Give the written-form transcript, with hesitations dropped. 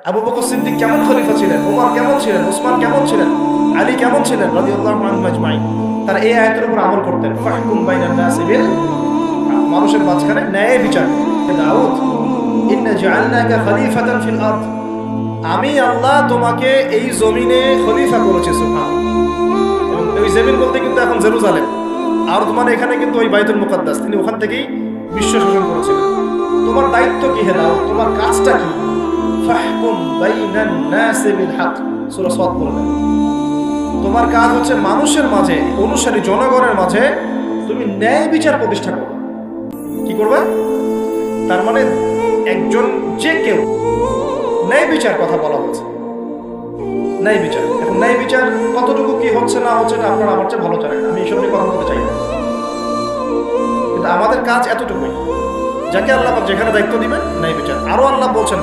আবু বকর সিদ্দিক কেমন খলিফা ছিলেন, ওমর কেমন ছিলেন, ওসমান কেমন ছিলেন, আলী কেমন ছিলেন রাদিয়াল্লাহু আনহুম আজমাইন। তারা এই আয়াতের উপর আমল করতেন, ফাহকুম বাইনান নাসি বিল, মানুষের মাঝখানে ন্যায় বিচার। দাউদ, ইন্না জাআলনাকা খলিফাতান ফিল আরদ, আমি আল্লাহ তোমাকে এই জমিনে খলিফা করেছি। সুবহানাল্লাহ। এবং ওই জমিন বলতে কিন্তু এখন জেরুজালেম, আর মানে এখানে কিন্তু ওই বাইতুল মুকাদ্দাস, তিনি ওখান থেকেই বিশ্ব শাসন করেছিলেন। তোমার দায়িত্ব কি হে দাউদ, তোমার কাজটা কি? ফাহকুম বাইনান নাসি বিল হক, সূরা সাদ বলেন। তোমার কাজ হচ্ছে মানুষের মাঝে, অনুসারী জনগণের মাঝে তুমি ন্যায় বিচার প্রতিষ্ঠা করবে। কি করবে? তার মানে একজন যে কেউ ন্যায় বিচার কথা বলা হচ্ছে, ন্যায় বিচার। এখন ন্যায় বিচার কতটুকু কি হচ্ছে না হচ্ছে এটা আপনারা আমার চেয়ে ভালো জানেন, আমি এইসব নিয়ে কথা বলতে চাই না। কিন্তু আমাদের কাজ এতটুকুই, যাকে আল্লাহ যেখানে দায়িত্ব দিবেন ন্যায় বিচার। আরো আল্লাহ বলছেন